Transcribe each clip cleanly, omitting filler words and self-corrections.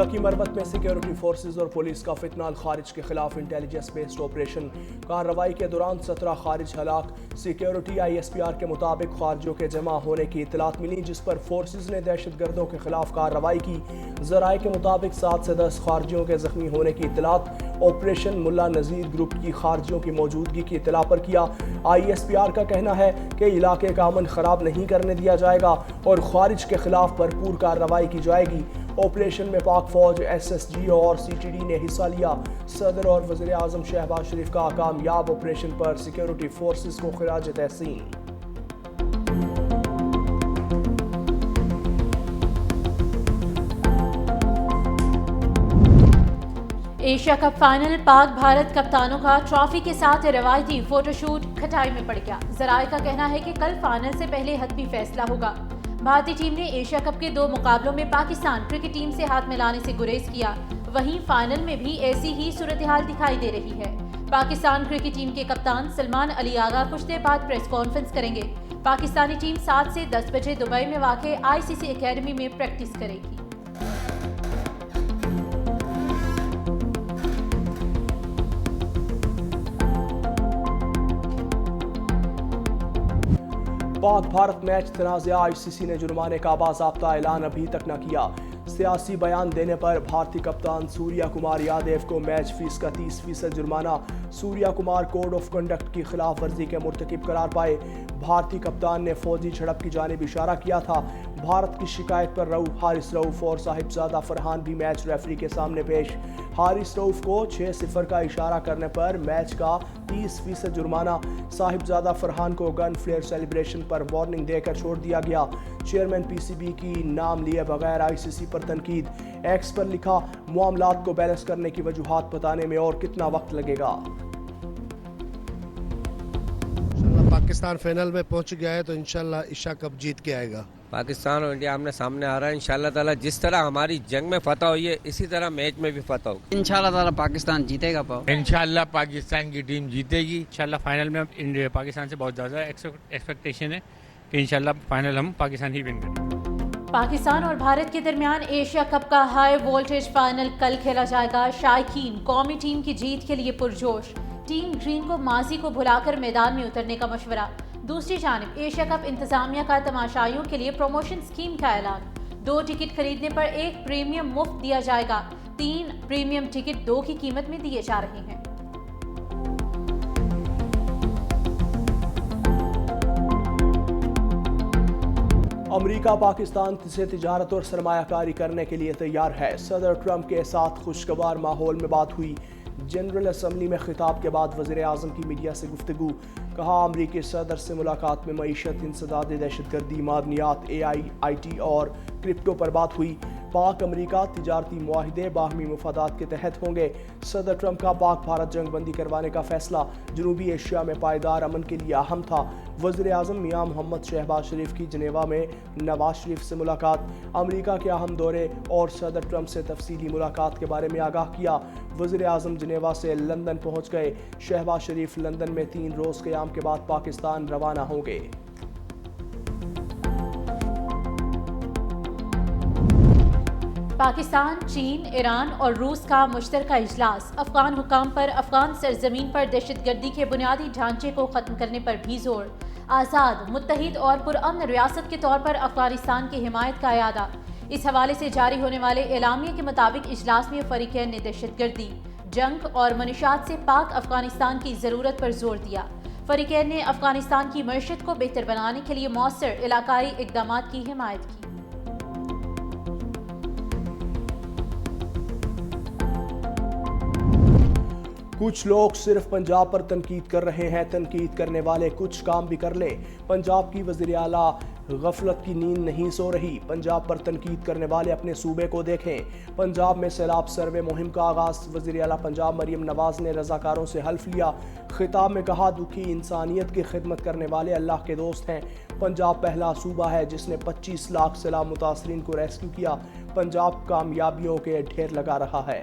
Lucky Marwat में security forces और police का फितनाल खारिज के खिलाफ इंटेलिजेंस बेस्ड ऑपरेशन कार्रवाई के दौरान 17 खारिज हलाक। सिक्योरिटी ISPR के मुताबिक खारजियों के जमा होने की इतलात मिली, जिस पर फोर्सेज ने दहशत गर्दों के खिलाफ कार्रवाई की। जराए के मुताबिक 7 से 10 खारजियों के जख्मी होने की इतलात ऑपरेशन मुल्ला नज़ीर ग्रुप की खारजियों की मौजूदगी की इतला पर किया। ISPR का कहना है कि इलाके का अमन खराब नहीं करने दिया जाएगा और खारिज के खिलाफ भरपूर कार्रवाई की जाएगी। ऑपरेशन में पाक फौज, SSG और CTD ने हिस्सा लिया। सदर और वज़ीर आज़म शहबाज शरीफ का कामयाब ऑपरेशन पर सिक्योरिटी फोर्सेस को खिराज तहसीन। Asia cup final Pak Bharat कप्तानों का ट्रॉफी के साथ रवायती फोटोशूट खटाई में पड़ गया। जराए का कहना है कि कल फाइनल से पहले हतमी फैसला होगा। भारतीय टीम ने एशिया कप के 2 मुकाबलों में पाकिस्तान क्रिकेट टीम से हाथ मिलाने से गुरेज किया। वहीं फाइनल में भी ऐसी ही सूरत-ए-हाल दिखाई दे रही है। पाकिस्तान क्रिकेट टीम के कप्तान सलमान अली आगा कुछ देर बाद प्रेस कॉन्फ्रेंस करेंगे। पाकिस्तानी टीम 7 से 10 बजे दुबई में वाक़े ICC एकेडमी में प्रैक्टिस करेगी। पाक भारत मैच तनाज़ा, ICC ने जुर्माने का बाज़ाब्ता ऐलान अभी तक न किया। सियासी बयान देने पर भारतीय कप्तान सूर्या कुमार यादव को मैच फीस का 30% जुर्माना। Surya Kumar code of conduct की खिलाफ वर्जी के मुर्तकिब करार पाए। भारतीय कप्तान ने फौजी झड़प की जानिब इशारा किया था। भारत की शिकायत पर हारिस रऊफ और साहिबजादा फरहान भी मैच रेफरी के सामने पेश। हारिस रऊफ को 6-0 का इशारा करने पर मैच का 30% जुर्माना। साहिबजादा फरहान को गन फ्लेयर सेलिब्रेशन पर वार्निंग देकर छोड़ दिया गया। चेयरमैन PCB की नाम लिए बगैर ICC पर तनकीद। एक्स पर लिखा, मामलात को बैलेंस करने की वजूहात बताने में और कितना वक्त लगेगा। पाकिस्तान फाइनल में पहुंच गया है तो इंशाल्लाह एशिया कप जीत के आएगा। पाकिस्तान और इंडिया आमने सामने आ रहा है। इंशाल्लाह ताला जिस तरह हमारी जंग में फतह हुई है इसी तरह मैच में भी फतह होगी। इंशाल्लाह ताला पाकिस्तान जीतेगा। इंशाल्लाह पाकिस्तान की टीम जीतेगी। इंशाल्लाह फाइनल में इंडिया पाकिस्तान से बहुत ज़्यादा एक्सपेक्टेशन है कि इंशाल्लाह फाइनल हम पाकिस्तान ही विन करेंगे। पाकिस्तान और भारत के दरमियान एशिया कप का हाई वोल्टेज फाइनल कल खेला जाएगा। शायकीन कौमी टीम की जीत के लिए पुरजोश। टीम ग्रीन को माजी को भुलाकर मैदान में उतरने का मशवरा। दूसरी जानिब एशिया कप इंतजामिया का तमाशाइयों के लिए प्रमोशन स्कीम का ऐलान। 2 टिकट खरीदने पर 1 प्रीमियम मुफ्त दिया जाएगा। 3 प्रीमियम टिकट 2 की कीमत में दिए जा रहे हैं। अमेरिका पाकिस्तान से तिजारत और सरमायाकारी करने के लिए तैयार है। सदर ट्रंप के साथ खुशगवार माहौल में बात हुई। जनरल असम्बली में खिताब के बाद वज़ीर आज़म की मीडिया से गुफ्तगू। कहा, अमरीकी सदर से मुलाकात में मईशत, इंसदाद दहशतगर्दी, मादनियात, AI, IT और क्रिप्टो पर बात हुई। पाक अमरीका तिजारती मुआहिदे बाहमी मुफादात के तहत होंगे। सदर ट्रंप का पाक भारत जंग बंदी करवाने का फैसला जनूबी एशिया में पायदार अमन के लिए अहम था। वज़ीर आज़म मियां मोहम्मद शहबाज शरीफ की जनेवा में नवाज शरीफ से मुलाकात। अमरीका के अहम दौरे और सदर ट्रंप से तफसीली मुलाकात के बारे में आगाह किया। वज़ीर आज़म जनेवा से लंदन पहुँच गए। शहबाज शरीफ लंदन में 3 रोज़ क़याम के बाद पाकिस्तान रवाना होंगे। पाकिस्तान, चीन, ईरान और रूस का मुश्तरका इजलास। अफगान हुकाम पर अफगान सरजमीन पर दहशतगर्दी के बुनियादी ढांचे को ख़त्म करने पर भी जोर। आज़ाद, मुत्तहिद और पुरअमन रियासत के तौर पर अफगानिस्तान की हिमायत का इरादा। इस हवाले से जारी होने वाले एलामिया के मुताबिक इजलास में फरीकैन ने दहशतगर्दी, जंग और मनुशियात से पाक अफगानिस्तान की ज़रूरत पर जोर दिया। फरीकैन ने अफगानिस्तान की मईशत को बेहतर बनाने के लिए मौसर इलाकाई इक़दामात की हिमायत की। कुछ लोग सिर्फ पंजाब पर तनकीद कर रहे हैं। तनकीद करने वाले कुछ काम भी कर लें। पंजाब की वज़ीर आला गफलत की नींद नहीं सो रही। पंजाब पर तनकीद करने वाले अपने सूबे को देखें। पंजाब में सैलाब सर्वे मुहिम का आगाज़। वज़ीर आला पंजाब मरियम नवाज ने रज़ाकारों से हल्फ लिया। खिताब में कहा, दुखी इंसानियत की खिदमत करने वाले अल्लाह के दोस्त हैं। पंजाब पहला सूबा है जिसने 25 लाख सैलाब मुतासरीन को रेस्क्यू किया। पंजाब कामयाबियों के ढेर लगा रहा है।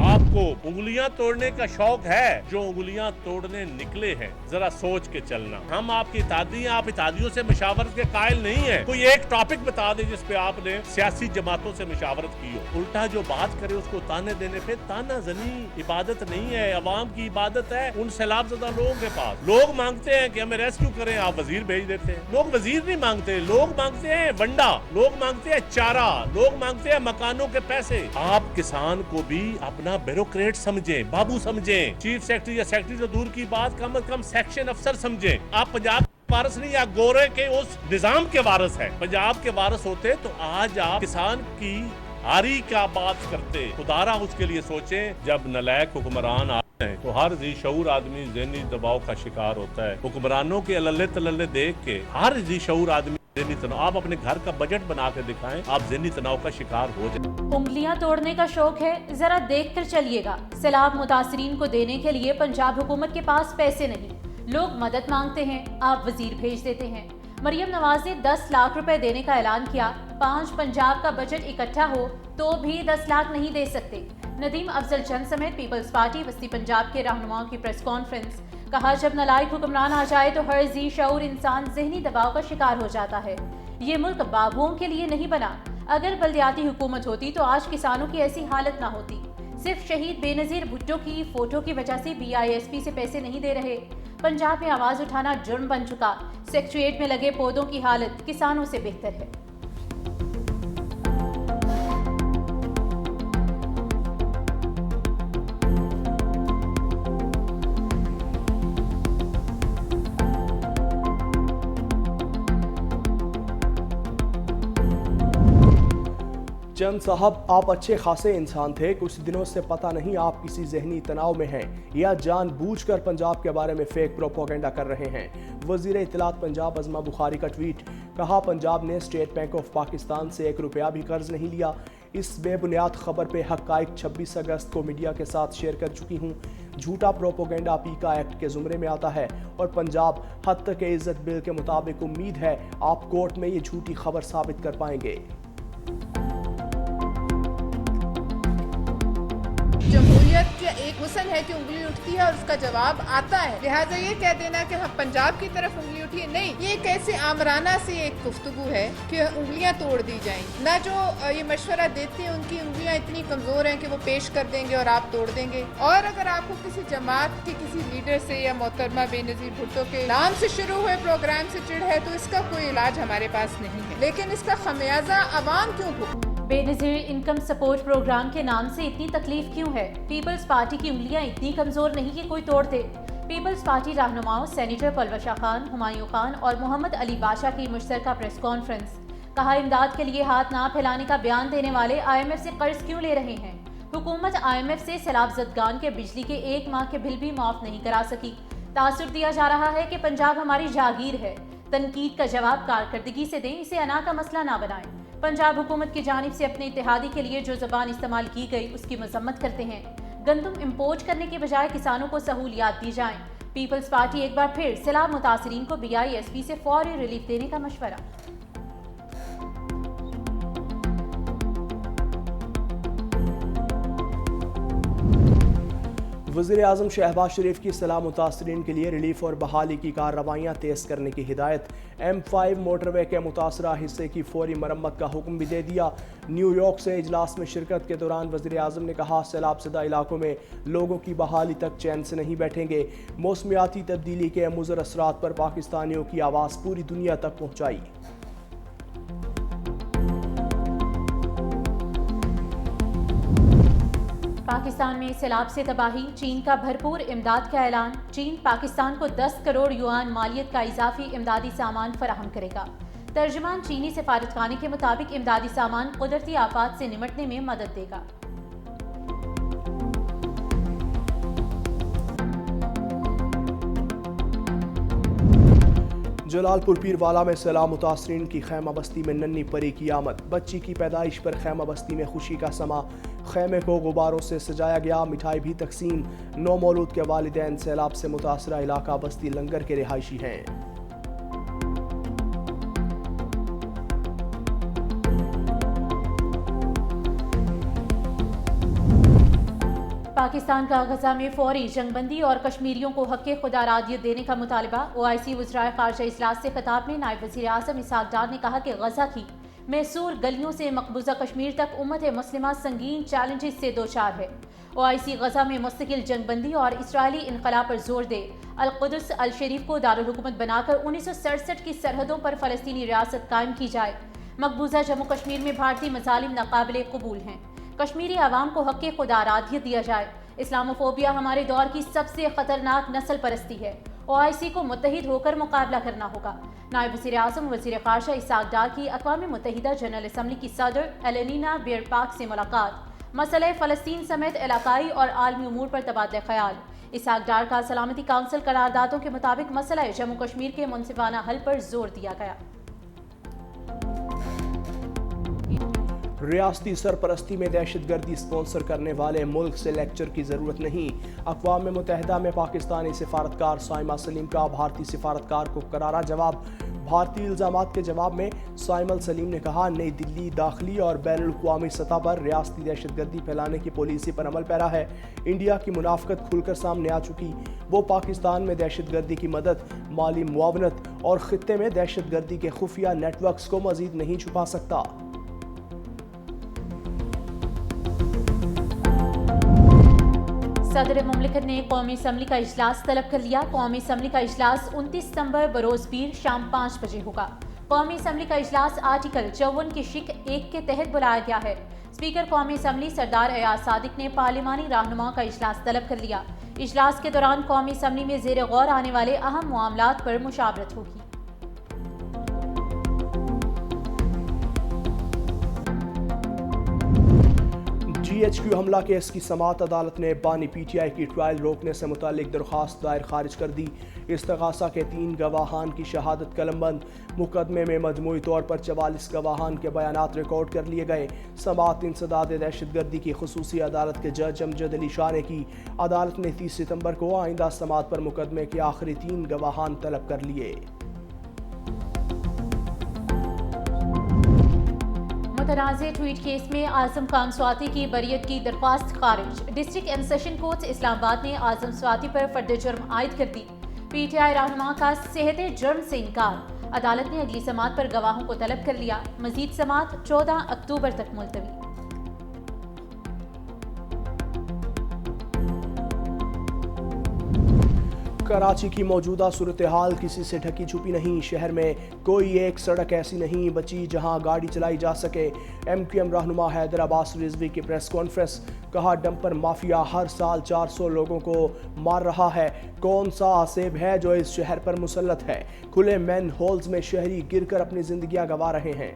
आप को उंगलियां तोड़ने का शौक है, जो उंगलियां तोड़ने निकले हैं, जरा सोच के चलना। हम आपकी इत्तेहादी हैं, आप इत्तेहादियों से मशावरत के कायल नहीं है। कोई एक टॉपिक बता दे जिस पे आपने सियासी जमातों से मशावरत की हो। उल्टा जो बात करे उसको ताने देने पे ताना जनी इबादत नहीं है, अवाम की इबादत है उन सैलाबज़दा लोगों के पास। लोग मांगते हैं कि हमें रेस्क्यू करें, आप वजीर भेज देते हैं। लोग वजीर नहीं मांगते, लोग मांगते हैं वंडा, लोग मांगते हैं चारा, लोग मांगते हैं मकानों के पैसे। आप किसान को भी अपना ब्यूरोक्रेट समझें, बाबू समझें, चीफ सेक्रेटरी या सेक्रेटरी तो दूर की बात, कम से कम सेक्शन अफसर समझें। आप पंजाब वारस नहीं, या गोरे के उस निजाम के वारस है। पंजाब के वारस होते तो आज आप किसान की हारी क्या बात करते। खुदारा उसके लिए सोचें, जब नलायक हुक्मरान आते हैं तो हर जी शऊर आदमी ज़हनी दबाव का शिकार होता है। हुक्मरानों के अल्ले तल्ले देख के हर जी शऊर आदमी ज़हनी तनाव, आप अपने घर का बजट बना के दिखाएं, आप ज़हनी तनाव का शिकार हो जाए। उंगलियां तोड़ने का शौक है, जरा देख कर चलिएगा। सैलाब मुतासरीन को देने के लिए पंजाब हुकूमत के पास पैसे नहीं, लोग मदद मांगते हैं, आप वजीर भेज देते हैं। मरियम नवाज ने 10 लाख रुपए देने का ऐलान किया, 5 पंजाब का बजट इकट्ठा हो तो भी 10 लाख नहीं दे सकते। नदीम अफजल चंद समेत पीपल्स पार्टी वस्ती पंजाब के रहनुमाओं की प्रेस कॉन्फ्रेंस। कहा, जब नलायक हुक्मरान आ जाए तो हर जी शऊर इंसान ज़हनी दबाव का शिकार हो जाता है। ये मुल्क बाबुओं के लिए नहीं बना। अगर बल्दियाती हुकूमत होती तो आज किसानों की ऐसी हालत ना होती। सिर्फ शहीद बेनज़ीर भुट्टो की फोटो की वजह से BISP से पैसे नहीं दे रहे। पंजाब में आवाज उठाना जुर्म बन चुका। सेक्रेटेरिएट में लगे पौधों की हालत किसानों से बेहतर है। चंद साहब, आप अच्छे खासे इंसान थे, कुछ दिनों से पता नहीं आप किसी जहनी तनाव में हैं या जानबूझकर पंजाब के बारे में फेक प्रोपोगेंडा कर रहे हैं। वजीर इत्तलात पंजाब अज़मा बुखारी का ट्वीट। कहा, पंजाब ने स्टेट बैंक ऑफ पाकिस्तान से 1 रुपया भी कर्ज नहीं लिया। इस बेबुनियाद खबर पे हक़ाइक़ 26 अगस्त को मीडिया के साथ शेयर कर चुकी हूँ। झूठा प्रोपोगेंडा पीका एक्ट के ज़ुमरे में आता है और पंजाब हद तक इज़्ज़त बिल के मुताबिक उम्मीद है आप कोर्ट में ये झूठी खबर साबित कर पाएंगे। जमहूरियत का एक हुस्न है कि उंगली उठती है और उसका जवाब आता है। लिहाजा ये कह देना कि हम पंजाब की तरफ उंगली उठी, नहीं, ये कैसे आमराना से एक गुफ्तगू है कि उंगलियां तोड़ दी जाएं। ना जो ये मशवरा देते हैं उनकी उंगलियां इतनी कमजोर हैं कि वो पेश कर देंगे और आप तोड़ देंगे। और अगर आपको किसी जमात के किसी लीडर से या मोहतरमा बेनज़ीर भुट्टो के नाम से शुरू हुए प्रोग्राम से चिढ़ है तो इसका कोई इलाज हमारे पास नहीं है, लेकिन इसका खमियाजा अवाम क्यों भुगते। बेनज़ीर इनकम सपोर्ट प्रोग्राम के नाम से इतनी तकलीफ क्यों है? पीपल्स पार्टी की उंगलियां इतनी कमजोर नहीं कि कोई तोड़ दे। पीपल्स पार्टी रहनुमाओं सेनेटर पलवशा खान, हुमायूं खान और मोहम्मद अली बाशा की मुश्तरका प्रेस कॉन्फ्रेंस। कहा, इमदाद के लिए हाथ ना फैलाने का बयान देने वाले IMF से कर्ज क्यों ले रहे हैं? हुकूमत IMF से सैलाब-ज़दगान के बिजली के 1 माह के बिल भी माफ नहीं करा सकी। तासुर दिया जा रहा है कि पंजाब हमारी जागीर है। तनकीद का जवाब कारकर्दगी से दें, इसे अना का मसला ना बनाएं। पंजाब हुकूमत की जानिब से अपने इत्तेहादी के लिए जो ज़बान इस्तेमाल की गई उसकी मजम्मत करते हैं। गंदम इम्पोर्ट करने के बजाय किसानों को सहूलियात दी जाएं। पीपल्स पार्टी एक बार फिर सैलाब मुतासरीन को BISP से फौरी रिलीफ देने का मशवरा। वज़ीर-ए-आज़म शहबाज शरीफ की सलाह मुतासरीन के लिए रिलीफ और बहाली की कार्रवाइयाँ तेज़ करने की हिदायत। M5 मोटरवे के मुतासरा हिस्से की फौरी मरम्मत का हुक्म भी दे दिया। न्यूयॉर्क से इजलास में शिरकत के दौरान वज़ीर-ए-आज़म ने कहा, सैलाब ज़दा इलाकों में लोगों की बहाली तक चैन से नहीं बैठेंगे। मौसमियाती तब्दीली के मुज़र असरात पर पाकिस्तानियों की आवाज़ पूरी दुनिया तक पहुँचाई। पाकिस्तान में सैलाब से तबाही, चीन का भरपूर इमदाद का ऐलान। चीन पाकिस्तान को 10 करोड़ युआन मालियत का इजाफी इमदादी सामान फराहम करेगा। तर्जुमान चीनी सफारतखाने के मुताबिक इमदादी सामान कुदरती आफात से निमटने में मदद देगा। जलालपुर पीरवाला में सैलाब मुतासरीन की खैमा बस्ती में नन्ही परी की आमद। बच्ची की पैदाइश पर खैमा बस्ती में खुशी का समा। खैमे को गुब्बारों से सजाया गया, मिठाई भी तकसीम। नौ मौलूद के वालिदैन सैलाब से मुतासरा इलाका बस्ती लंगर के रिहायशी हैं। پاکستان کا غزہ میں فوری جنگ بندی اور کشمیریوں کو حق خود ارادیت دینے کا مطالبہ۔ OIC وزرائے خارجہ اجلاس سے خطاب میں نائب وزیر اعظم اسحاق ڈار نے کہا کہ غزہ کی محصور گلیوں سے مقبوضہ کشمیر تک امت مسلمہ سنگین چیلنجز سے دوچار ہے۔ OIC غزہ میں مستقل جنگ بندی اور اسرائیلی انخلا پر زور دے، القدس الشریف کو دارالحکومت بنا کر 1967 کی سرحدوں پر فلسطینی ریاست قائم کی جائے۔ مقبوضہ جموں کشمیر میں بھارتی مظالم ناقابل قبول ہیں، کشمیری عوام کو حق خود ارادیت دیا جائے۔ اسلاموفوبیا ہمارے دور کی سب سے خطرناک نسل پرستی ہے۔ OIC کو متحد ہو کر مقابلہ کرنا ہوگا۔ نائب وزیر اعظم وزیر خارجہ اسحاق ڈار کی اقوام متحدہ جنرل اسمبلی کی صدر ایلینا بیئرپاک سے ملاقات، مسئلہ فلسطین سمیت علاقائی اور عالمی امور پر تبادلہ خیال۔ اسحاق ڈار کا سلامتی کونسل قراردادوں کے مطابق مسئلہ جموں کشمیر کے منصفانہ حل پر زور دیا گیا۔ ریاستی سرپرستی میں دہشت گردی سپانسر کرنے والے ملک سے لیکچر کی ضرورت نہیں۔ اقوام متحدہ میں پاکستانی سفارتکار سائمہ سلیم کا بھارتی سفارتکار کو کرارا جواب۔ بھارتی الزامات کے جواب میں سائمہ سلیم نے کہا، نئی دلی داخلی اور بین الاقوامی سطح پر ریاستی دہشت گردی پھیلانے کی پالیسی پر عمل پیرا ہے۔ انڈیا کی منافقت کھل کر سامنے آ چکی، وہ پاکستان میں دہشت گردی کی مدد، مالی معاونت اور خطے میں دہشت گردی کے خفیہ نیٹ ورکس کو مزید نہیں چھپا سکتا۔ صدر مملکت نے قومی اسمبلی کا اجلاس طلب کر لیا۔ قومی اسمبلی کا اجلاس 29 ستمبر بروز پیر شام 5 بجے ہوگا۔ قومی اسمبلی کا اجلاس آرٹیکل 54 کی شق 1 کے تحت بلایا گیا ہے۔ اسپیکر قومی اسمبلی سردار ایاز صادق نے پارلیمانی رہنماؤں کا اجلاس طلب کر لیا۔ اجلاس کے دوران قومی اسمبلی میں زیر غور آنے والے اہم معاملات پر مشاورت ہوگی۔ GHQ حملہ کیس کی سماعت عدالت نے بانی PTI کی ٹرائل روکنے سے متعلق درخواست دائر خارج کر دی۔ استغاثہ کے 3 گواہان کی شہادت قلم بند۔ مقدمے میں مجموعی طور پر 44 گواہان کے بیانات ریکارڈ کر لیے گئے۔ سماعت انسداد دہشت گردی کی خصوصی عدالت کے جج امجد علی شاہ نے کی۔ عدالت نے 30 ستمبر کو آئندہ سماعت پر مقدمے کے آخری 3 گواہان طلب کر لیے۔ متنازع ٹویٹ کیس میں اعظم خان سواتی کی بریت کی درخواست خارج۔ ڈسٹرکٹ اینڈ سیشن کورٹ اسلام آباد نے اعظم سواتی پر فرد جرم عائد کر دی۔ PTI رہنما کا صحت جرم سے انکار۔ عدالت نے اگلی سماعت پر گواہوں کو طلب کر لیا۔ مزید سماعت 14 اکتوبر تک ملتوی۔ کراچی کی موجودہ صورتحال کسی سے ڈھکی چھپی نہیں۔ شہر میں کوئی ایک سڑک ایسی نہیں بچی جہاں گاڑی چلائی جا سکے۔ MQM رہنما حیدر عباس رضوی کی پریس کانفرنس، کہا ڈمپر مافیا ہر سال 400 لوگوں کو مار رہا ہے۔ کون سا آسیب ہے جو اس شہر پر مسلط ہے؟ کھلے مین ہولز میں شہری گر کر اپنی زندگیاں گنوا رہے ہیں۔